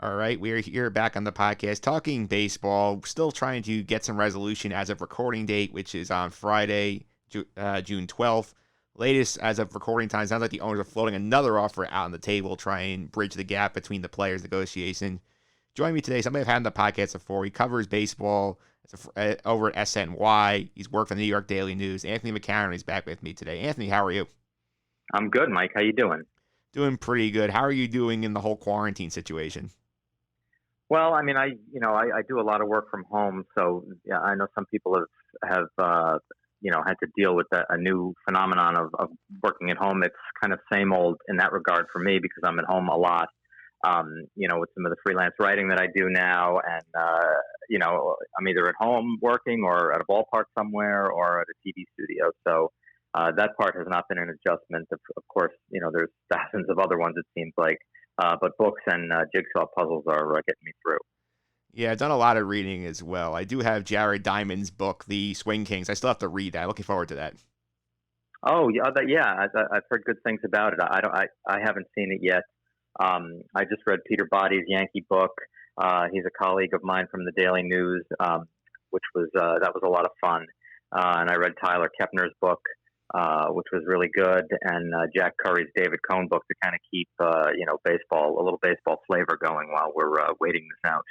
All right, we're here back on the podcast talking baseball. Still trying to get some resolution as of recording date, which is on Friday, June 12th. Latest as of recording time, sounds like the owners are floating another offer out on the table, try and bridge the gap between the players' negotiation. Joining me today, somebody I've had on the podcast before. He covers baseball over at SNY. He's worked for the New York Daily News. Anthony McCarron is back with me today. Anthony, how are you? I'm good, Mike. How you doing? Doing pretty good. How are you doing in the whole quarantine situation? Well, I mean, I do a lot of work from home, so yeah, I know some people have had to deal with a new phenomenon of working at home. It's kind of same old in that regard for me because I'm at home a lot. With some of the freelance writing that I do now, and I'm either at home working or at a ballpark somewhere or at a TV studio. So that part has not been an adjustment. Of course, there's thousands of other ones. It seems like. But books and jigsaw puzzles are getting me through. Yeah, I've done a lot of reading as well. I do have Jared Diamond's book, The Swing Kings. I still have to read that. Looking forward to that. Oh, yeah, I've heard good things about it. I haven't seen it yet. I just read Peter Body's Yankee book. He's a colleague of mine from the Daily News, which was that was a lot of fun. And I read Tyler Kepner's book, which was really good, and Jack Curry's David Cohn book to kind of keep baseball, a little baseball flavor going while we're waiting this out.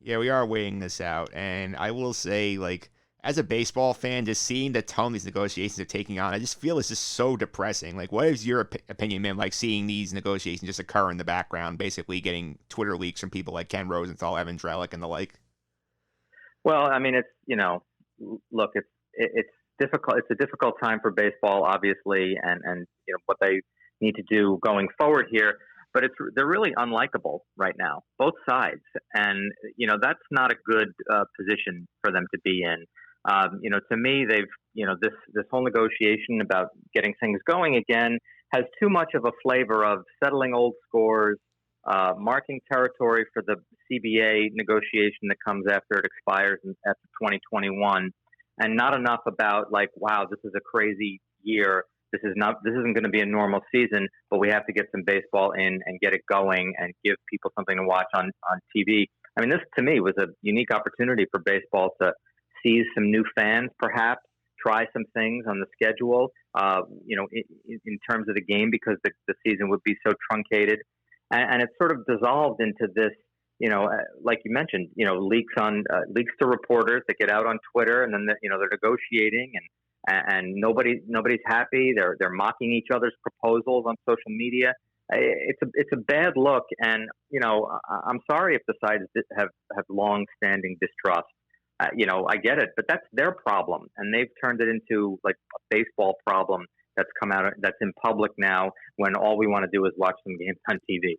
Yeah, we are waiting this out, and I will say, like, as a baseball fan, just seeing the tone these negotiations are taking on, I just feel it's just so depressing. Like, what is your opinion, man? Like, seeing these negotiations just occur in the background, basically getting Twitter leaks from people like Ken Rosenthal, Evan Drellick, and the like. Well, I mean, look, it's difficult. It's a difficult time for baseball, obviously, and what they need to do going forward here. But they're really unlikable right now, both sides, and that's not a good position for them to be in. To me, this whole negotiation about getting things going again has too much of a flavor of settling old scores, marking territory for the CBA negotiation that comes after it expires after 2021. And not enough about like, wow, this is a crazy year. This isn't going to be a normal season, but we have to get some baseball in and get it going and give people something to watch on TV. I mean, this to me was a unique opportunity for baseball to seize some new fans, perhaps try some things on the schedule, in terms of the game because the season would be so truncated. And it sort of dissolved into this, like you mentioned, leaks to reporters that get out on Twitter, and then they're negotiating, and nobody's happy. They're mocking each other's proposals on social media. It's a bad look, and I'm sorry if the sides have long-standing distrust. I get it, but that's their problem, and they've turned it into like a baseball problem that's in public now. When all we want to do is watch some games on TV.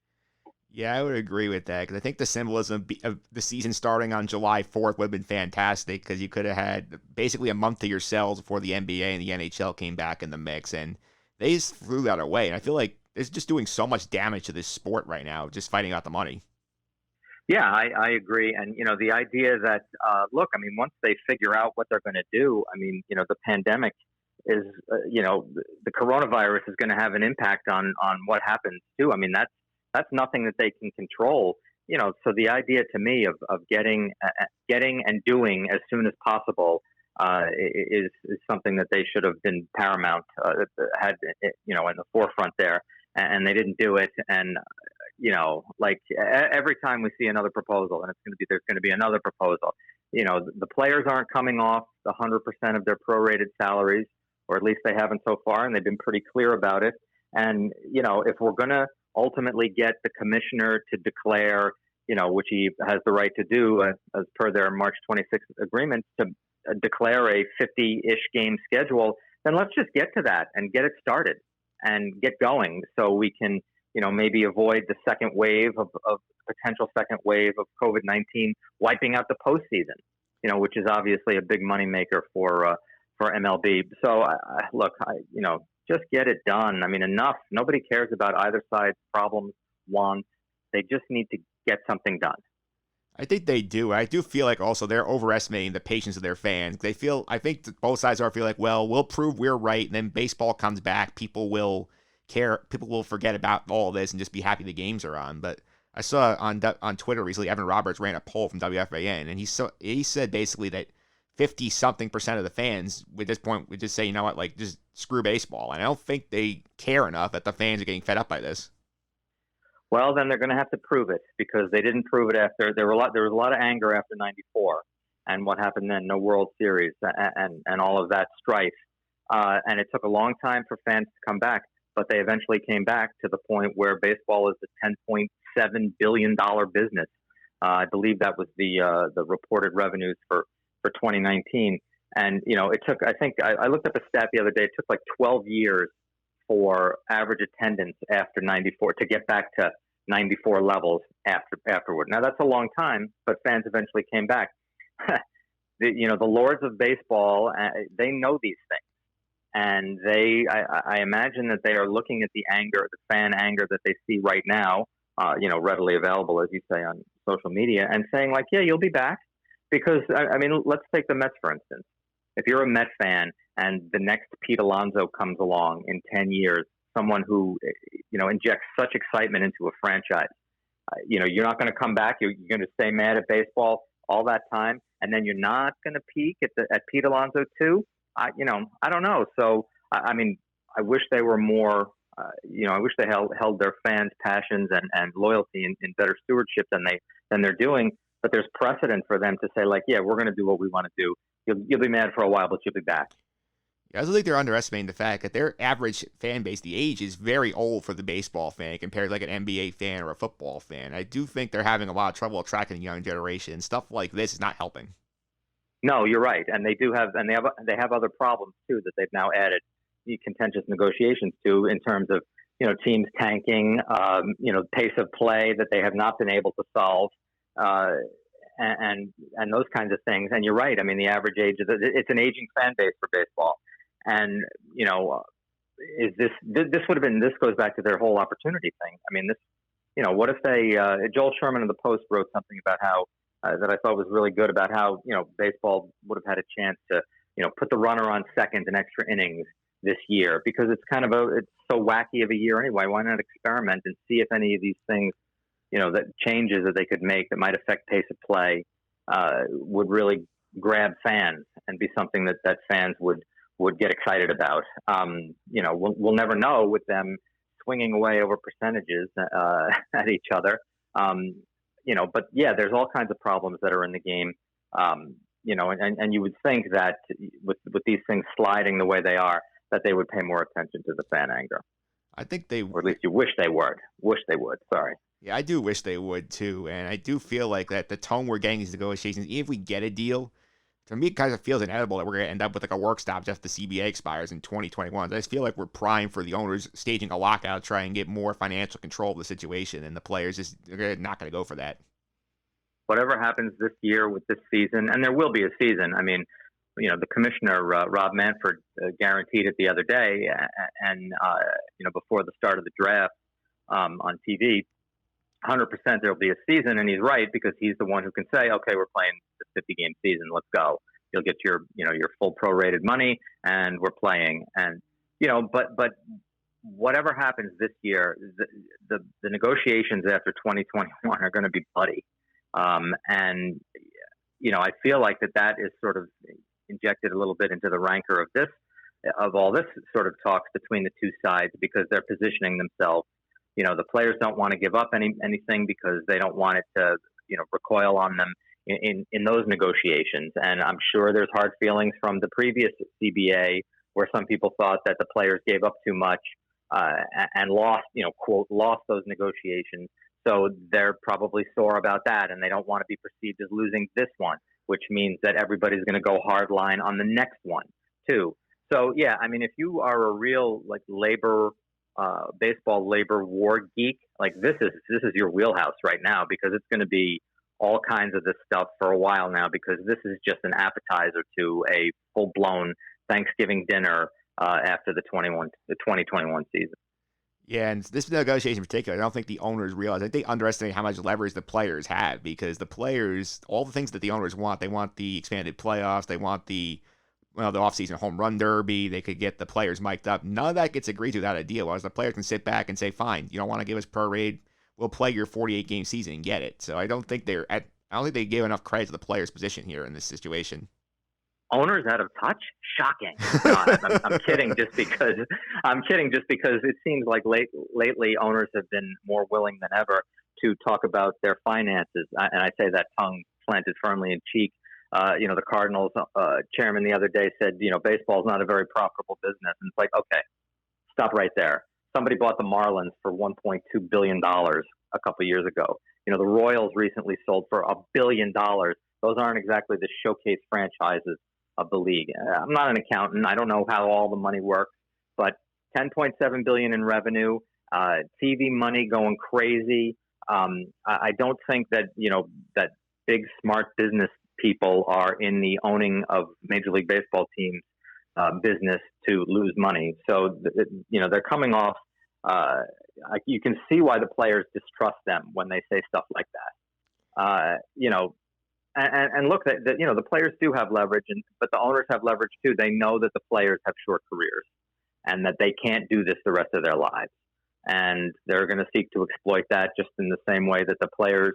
Yeah, I would agree with that because I think the symbolism of the season starting on July 4th would have been fantastic because you could have had basically a month to yourselves before the NBA and the NHL came back in the mix, and they just threw that away. And I feel like it's just doing so much damage to this sport right now, just fighting out the money. Yeah, I agree. And, the idea that, look, I mean, once they figure out what they're going to do, I mean, the pandemic is, the coronavirus is going to have an impact on what happens too. I mean, that's nothing that they can control. So the idea to me of getting and doing as soon as possible is something that they should have been paramount, had in the forefront there, and they didn't do it. And every time we see another proposal, and there's going to be another proposal. The players aren't coming off 100% of their prorated salaries, or at least they haven't so far, and they've been pretty clear about it. And if we're going to ultimately get the commissioner to declare, which he has the right to do as per their March 26th agreement, to declare a 50-ish game schedule, then let's just get to that and get it started and get going so we can, maybe avoid the second wave of potential second wave of COVID-19 wiping out the postseason, which is obviously a big moneymaker for MLB. So, just get it done. I mean, enough. Nobody cares about either side's problems, wants. They just need to get something done. I think they do. I do feel like also they're overestimating the patience of their fans. I think both sides feel like, well, we'll prove we're right, and then baseball comes back. People will care. People will forget about all this and just be happy the games are on. But I saw on Twitter recently, Evan Roberts ran a poll from WFAN, and he said basically that 50-something% of the fans at this point would just say, you know what, like, just screw baseball. And I don't think they care enough that the fans are getting fed up by this. Well, then they're going to have to prove it, because they didn't prove it after. There was a lot of anger after '94, and what happened then? No World Series and all of that strife. And it took a long time for fans to come back, but they eventually came back to the point where baseball is a $10.7 billion business. I believe that was the reported revenues for 2019. And, it took, I think, I looked up a stat the other day, it took like 12 years for average attendance after 94 to get back to 94 levels afterward. Now, that's a long time, but fans eventually came back. The lords of baseball, they know these things. And I imagine that they are looking at the fan anger that they see right now, readily available, as you say, on social media, and saying like, yeah, you'll be back. Because, I mean, let's take the Mets, for instance. If you're a Met fan and the next Pete Alonso comes along in 10 years, someone who, injects such excitement into a franchise, you're not going to come back. You're going to stay mad at baseball all that time, and then you're not going to peak at Pete Alonso too. I don't know. So, I mean, I wish they were more, I wish they held their fans' passions and loyalty in better stewardship than they're doing. But there's precedent for them to say, like, yeah, we're going to do what we want to do. You'll be mad for a while, but you'll be back. Yeah, I also think they're underestimating the fact that their average fan base, the age, is very old for the baseball fan compared to like an NBA fan or a football fan. I do think they're having a lot of trouble attracting the young generation. Stuff like this is not helping. No, you're right, and they have other problems too that they've now added contentious negotiations to, in terms of teams tanking, pace of play that they have not been able to solve. And those kinds of things. And you're right. I mean, the average age it's an aging fan base for baseball. And, is this would have been, this goes back to their whole opportunity thing. I mean, what if Joel Sherman of the Post wrote something about how, that I thought was really good, about how, baseball would have had a chance to, put the runner on second in extra innings this year, because it's it's so wacky of a year anyway. Why not experiment and see if any of these things, that changes that they could make that might affect pace of play would really grab fans and be something that fans would get excited about. We'll never know with them swinging away over percentages at each other. But yeah, there's all kinds of problems that are in the game. And you would think that with these things sliding the way they are, that they would pay more attention to the fan anger. I think or at least you wish they would. Sorry. Yeah, I do wish they would too, and I do feel like that the tone we're getting these negotiations, even if we get a deal, to me it kind of feels inevitable that we're going to end up with like a work stoppage after the CBA expires in 2021. I just feel like we're primed for the owners staging a lockout, try and get more financial control of the situation, and the players they're not going to go for that. Whatever happens this year with this season, and there will be a season. I mean, the commissioner Rob Manfred guaranteed it the other day, and before the start of the draft on TV. 100% there'll be a season, and he's right, because he's the one who can say, okay, we're playing this 50-game season, let's go. You'll get your full prorated money, and we're playing. And but whatever happens this year, the negotiations after 2021 are going to be bloody. And I feel like that is sort of injected a little bit into the rancor of all this sort of talks between the two sides, because they're positioning themselves. The players don't want to give up anything because they don't want it to, recoil on them in those negotiations. And I'm sure there's hard feelings from the previous CBA, where some people thought that the players gave up too much and lost, quote, lost those negotiations. So they're probably sore about that, and they don't want to be perceived as losing this one, which means that everybody's going to go hard line on the next one too. So yeah, I mean, if you are a real baseball labor war geek, like this is your wheelhouse right now, because it's going to be all kinds of this stuff for a while now, because this is just an appetizer to a full-blown Thanksgiving dinner after the 2021 season. Yeah, and this negotiation in particular, I don't think the owners realize. I think they underestimate how much leverage the players have, because the players, all the things that the owners want, they want the expanded playoffs, they want the offseason home run derby, they could get the players mic'd up. None of that gets agreed to without a deal, whereas the players can sit back and say, fine, you don't want to give us prorated, will play your 48 game season and get it. So I don't think I don't think they give enough credit to the player's position here in this situation. Owners out of touch? Shocking. No, I'm kidding. Just because it seems like lately owners have been more willing than ever to talk about their finances, and I say that tongue planted firmly in cheek. The Cardinals chairman the other day said, baseball is not a very profitable business, and it's like, okay, stop right there. Somebody bought the Marlins for $1.2 billion a couple of years ago. The Royals recently sold for $1 billion. Those aren't exactly the showcase franchises of the league. I'm not an accountant. I don't know how all the money works, but $10.7 billion in revenue, TV money going crazy. I don't think that, that big smart business people are in the owning of Major League Baseball teams business to lose money. So, they're coming off. You can see why the players distrust them when they say stuff like that. And look, the players do have leverage, but the owners have leverage too. They know that the players have short careers and that they can't do this the rest of their lives. And they're going to seek to exploit that just in the same way that the players,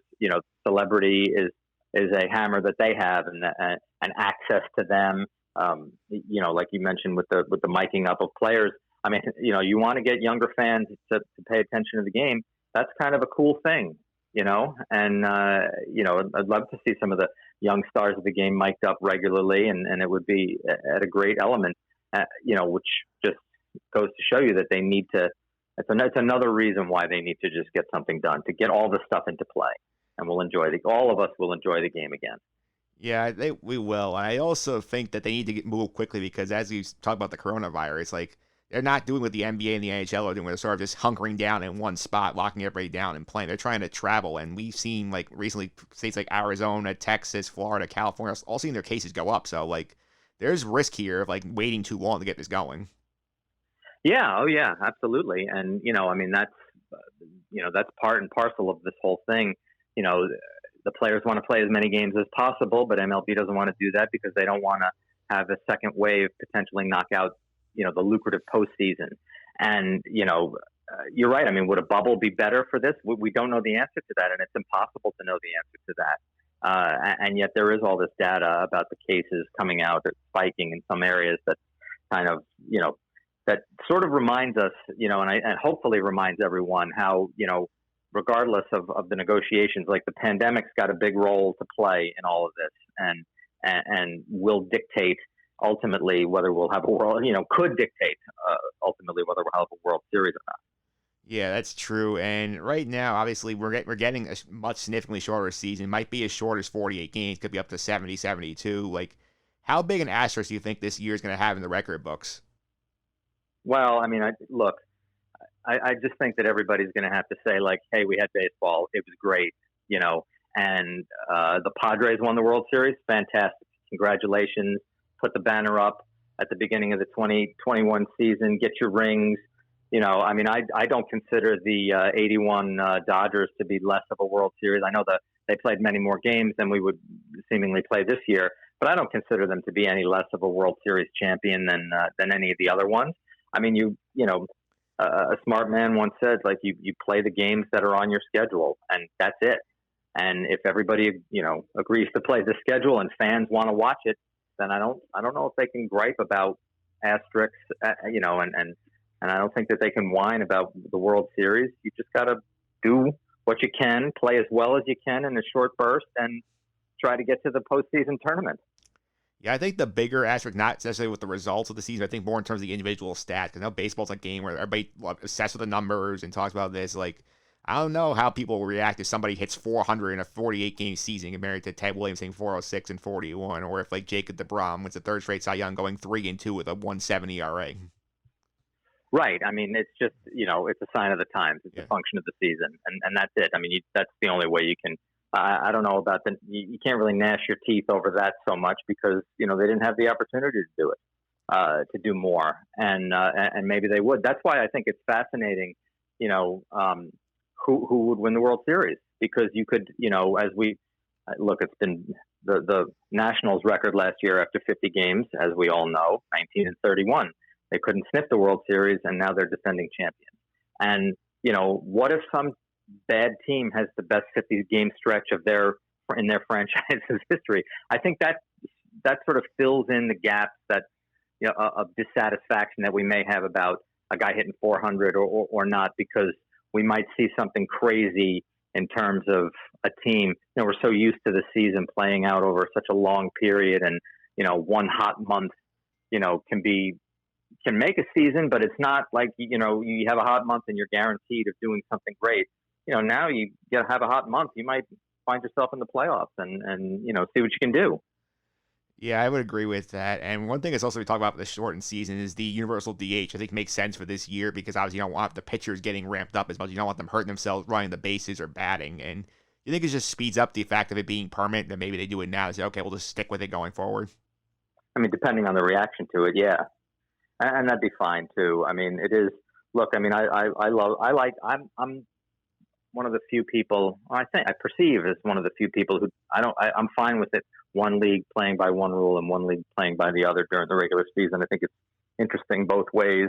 celebrity is a hammer that they have and access to them. Like you mentioned with the miking up of players. I mean, you want to get younger fans to pay attention to the game. That's kind of a cool thing, and, I'd love to see some of the young stars of the game mic'd up regularly, and it would be at a great element, which just goes to show you that they need to, it's another reason why they need to just get something done, to get all this stuff into play, and all of us will enjoy the game again. Yeah, we will. And I also think that they need to move quickly because as you talk about the coronavirus, like, they're not doing what the NBA and the NHL are doing, where they're sort of just hunkering down in one spot, locking everybody down and playing. They're trying to travel, and we've seen, like, recently states like Arizona, Texas, Florida, California, all seeing their cases go up. So, like, there's risk here of, like, waiting too long to get this going. Yeah, oh yeah, absolutely. And, that's part and parcel of this whole thing. The players want to play as many games as possible, but MLB doesn't want to do that because they don't want to have a second wave potentially knock out the lucrative postseason. And, you're right. I mean, would a bubble be better for this? We don't know the answer to that, and it's impossible to know the answer to that. And yet there is all this data about the cases coming out that's spiking in some areas that kind of, that sort of reminds us, and hopefully reminds everyone how, regardless of the negotiations, like the pandemic's got a big role to play in all of this and will dictate ultimately whether we'll have a world, could dictate ultimately whether we'll have a World Series or not. Yeah, that's true. And right now, obviously, we're getting a much significantly shorter season. It might be as short as 48 games, could be up to 70, 72. Like, how big an asterisk do you think this year is going to have in the record books? Well, I mean, I just think that everybody's going to have to say, like, hey, we had baseball. It was great, and the Padres won the World Series. Fantastic. Congratulations. Put the banner up at the beginning of the 2021 season. Get your rings. I don't consider the 81 Dodgers to be less of a World Series. I know that they played many more games than we would seemingly play this year, but I don't consider them to be any less of a World Series champion than any of the other ones. I mean, a smart man once said, like, you play the games that are on your schedule, and that's it. And if everybody, agrees to play the schedule and fans want to watch it, then I don't know if they can gripe about asterisks, and I don't think that they can whine about the World Series. You just got to do what you can, play as well as you can in a short burst, and try to get to the postseason tournament. Yeah, I think the bigger asterisk, not necessarily with the results of the season, I think more in terms of the individual stats. Because I know baseball's a game where everybody obsessed with the numbers and talks about this. Like, I don't know how people will react if somebody hits 400 in a 48-game season compared to Ted Williams hitting 406 and 41, or if, like, Jacob deGrom wins the third straight Cy Young going 3-2 with a 170 ERA. Right. I mean, it's just, it's a sign of the times. It's a function of the season, and that's it. I mean, that's the only way you can. I don't know about you can't really gnash your teeth over that so much because, they didn't have the opportunity to do it, to do more. And maybe they would. That's why I think it's fascinating, who would win the World Series, because you could, as we look, it's been the Nationals record last year after 50 games, as we all know, 19-31. They couldn't sniff the World Series, and now they're defending champions. And, what if some bad team has the best 50-game stretch in their franchise's history. I think that sort of fills in the gaps that of dissatisfaction that we may have about a guy hitting 400 or not, because we might see something crazy in terms of a team. We're so used to the season playing out over such a long period, and one hot month, can make a season, but it's not like you have a hot month and you're guaranteed of doing something great. Now you gotta have a hot month, you might find yourself in the playoffs and see what you can do. Yeah, I would agree with that. And one thing that's also we talk about with the shortened season is the universal DH. I think makes sense for this year because obviously you don't want the pitchers getting ramped up as much. You don't want them hurting themselves running the bases or batting. And you think it just speeds up the fact of it being permanent, that maybe they do it now and say, okay, we'll just stick with it going forward? I mean, depending on the reaction to it, yeah. And that'd be fine too. I mean, it is. Look, I mean, I'm one of the few people, I perceive as one of the few people who I'm fine with it. One league playing by one rule and one league playing by the other during the regular season. I think it's interesting both ways,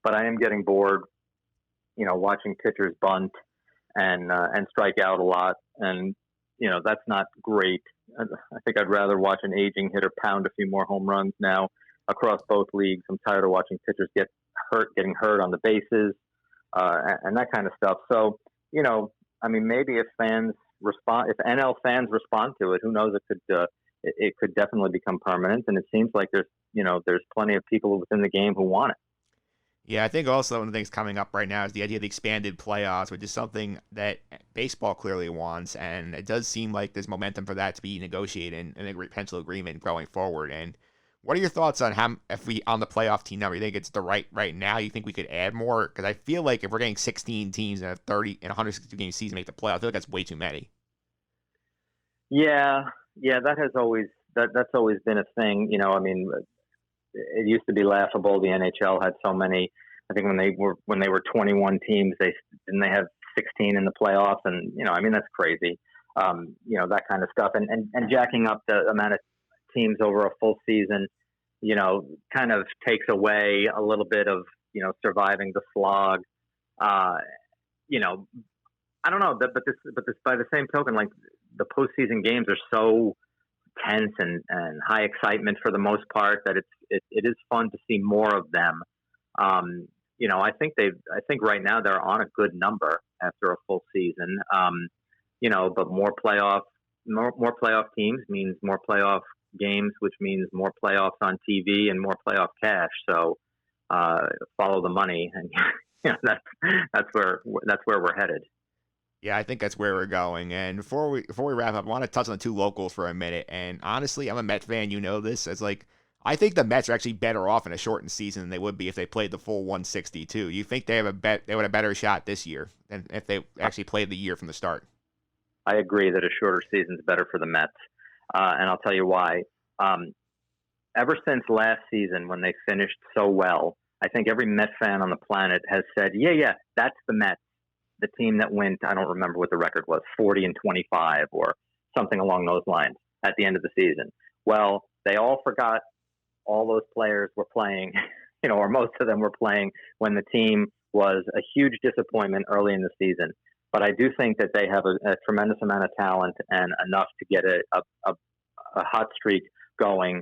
but I am getting bored, watching pitchers bunt and strike out a lot. And, that's not great. I think I'd rather watch an aging hitter pound a few more home runs now across both leagues. I'm tired of watching pitchers getting hurt on the bases, and that kind of stuff. So, I mean, maybe if NL fans respond to it, who knows? It could definitely become permanent. And it seems like there's plenty of people within the game who want it. Yeah, I think also one of the things coming up right now is the idea of the expanded playoffs, which is something that baseball clearly wants, and it does seem like there's momentum for that to be negotiated in a potential agreement going forward. And what are your thoughts on on the playoff team number? You think it's the right now? You think we could add more? Because I feel like if we're getting 16 teams in a 160 game season make the playoffs, I feel like that's way too many. Yeah, that's always been a thing. I mean, it used to be laughable. The NHL had so many. I think when they were 21 teams, they have 16 in the playoffs, and I mean that's crazy. That kind of stuff, and jacking up the amount of teams over a full season, kind of takes away a little bit of surviving the slog. I don't know, but this by the same token, like the postseason games are so tense and high excitement for the most part that it is fun to see more of them. I think right now they're on a good number after a full season. But more playoff teams means more playoff games, which means more playoffs on TV and more playoff cash. So follow the money, and that's where we're headed. Yeah, I think that's where we're going. And before we wrap up, I want to touch on the two locals for a minute. And honestly, I'm a Mets fan. You know this. I think the Mets are actually better off in a shortened season than they would be if they played the full 162. You think they would have a better shot this year than if they actually played the year from the start? I agree that a shorter season is better for the Mets, and I'll tell you why. Ever since last season, when they finished so well, I think every Mets fan on the planet has said, "Yeah, that's the Mets." The team that went, I don't remember what the record was, 40-25 or something along those lines at the end of the season. Well, they all forgot all those players were playing, or most of them were playing when the team was a huge disappointment early in the season. But I do think that they have a tremendous amount of talent and enough to get a hot streak going,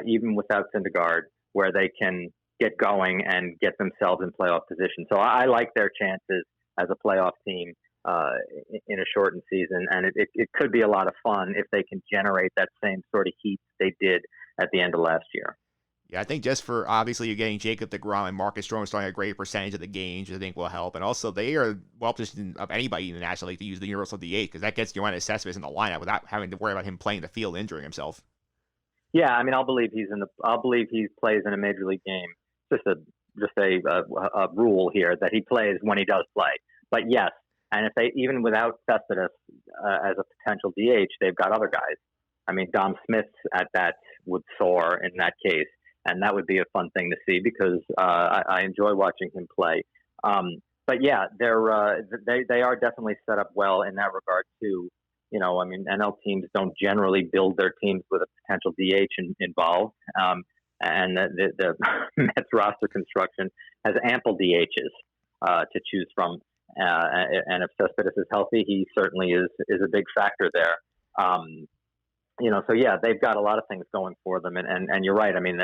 even without Syndergaard, where they can get going and get themselves in playoff position. So I like their chances as a playoff team in a shortened season. And it could be a lot of fun if they can generate that same sort of heat they did at the end of last year. Yeah, I think just for, obviously, you're getting Jacob deGrom and Marcus Stroman starting a great percentage of the games, which I think will help. And also, they are well-positioned of anybody in the National League to use the universal DH because that gets Yoenis Cespedes in the lineup without having to worry about him playing the field, injuring himself. Yeah, I mean, I'll believe he plays in a major league game. Just a rule here that he plays when he does play. But yes, and if they, even without Cespedes as a potential DH, they've got other guys. I mean, Dom Smith at bat would soar in that case, and that would be a fun thing to see because I enjoy watching him play. But yeah, they are definitely set up well in that regard too. I mean, NL teams don't generally build their teams with a potential DH involved. And the Mets roster construction has ample DHs to choose from. And if Cespedes is healthy, he certainly is a big factor there. So yeah, they've got a lot of things going for them. And you're right. I mean,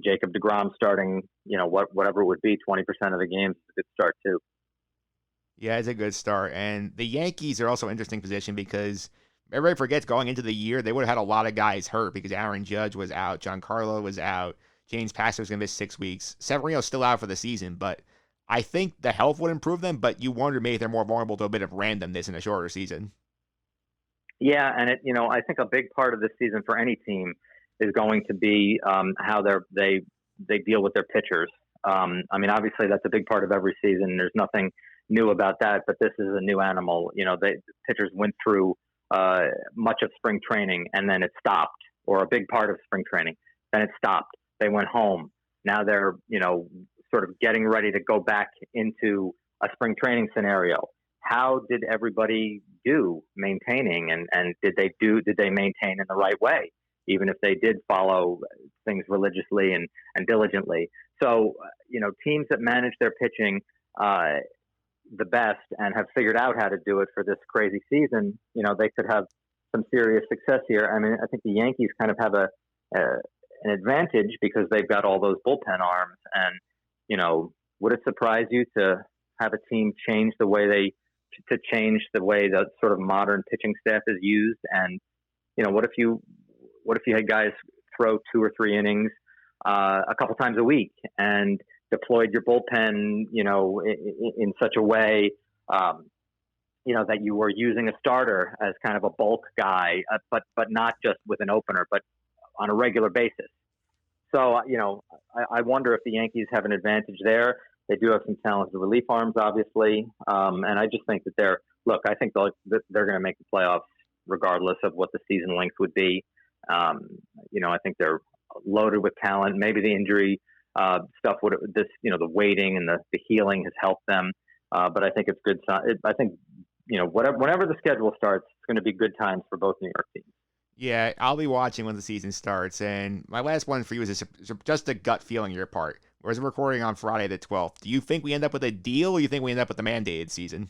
Jacob deGrom starting, whatever it would be, 20% of the games is a good start too. Yeah, it's a good start. And the Yankees are also an interesting position because everybody forgets going into the year, they would have had a lot of guys hurt because Aaron Judge was out, Giancarlo was out, James Paxton was going to miss 6 weeks. Severino's still out for the season, but I think the health would improve them, but you wonder maybe they're more vulnerable to a bit of randomness in a shorter season. Yeah, and I think a big part of this season for any team is going to be how they deal with their pitchers. I mean, obviously that's a big part of every season. There's nothing new about that, but this is a new animal. The pitchers went through much of spring training and then it stopped, or a big part of spring training. Then it stopped. They went home. Now they're sort of getting ready to go back into a spring training scenario. How did everybody do maintaining, and did they maintain in the right way, even if they did follow things religiously and diligently? So, teams that manage their pitching the best and have figured out how to do it for this crazy season, they could have some serious success here. I mean, I think the Yankees kind of have an advantage because they've got all those bullpen arms. And, would it surprise you to have a team change the way the sort of modern pitching staff is used? And, what if you had guys throw 2 or 3 innings a couple times a week and deployed your bullpen, in such a way, that you were using a starter as kind of a bulk guy, but not just with an opener, but on a regular basis. So, I wonder if the Yankees have an advantage there. They do have some talented relief arms, obviously. And I just think that I think they're going to make the playoffs regardless of what the season length would be. I think they're loaded with talent. Maybe the injury stuff the waiting and the healing has helped them. But I think it's good. I think, whenever the schedule starts, it's going to be good times for both New York teams. Yeah, I'll be watching when the season starts. And my last one for you is just a gut feeling your part. Whereas we're recording on Friday the 12th. Do you think we end up with a deal, or do you think we end up with the mandated season?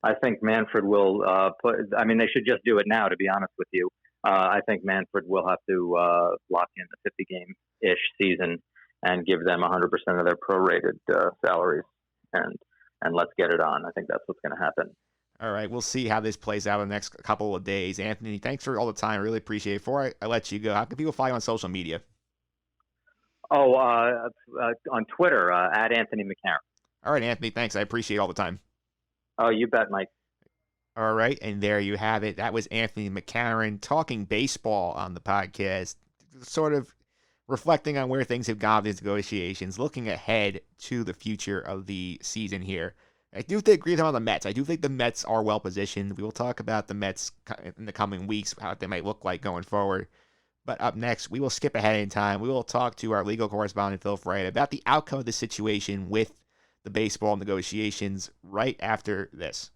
I think Manfred will they should just do it now, to be honest with you. I think Manfred will have to lock in the 50-game-ish season and give them 100% of their prorated salaries, and let's get it on. I think that's what's going to happen. All right, we'll see how this plays out in the next couple of days. Anthony, thanks for all the time. I really appreciate it. Before I let you go, how can people follow you on social media? Oh, on Twitter, at Anthony McCarron. All right, Anthony, thanks. I appreciate all the time. Oh, you bet, Mike. All right, and there you have it. That was Anthony McCarron talking baseball on the podcast, sort of reflecting on where things have gone in these negotiations, looking ahead to the future of the season here. I do agree with him on the Mets. I do think the Mets are well positioned. We will talk about the Mets in the coming weeks, how they might look like going forward. But up next, we will skip ahead in time. We will talk to our legal correspondent, Phil Wright, about the outcome of the situation with the baseball negotiations right after this.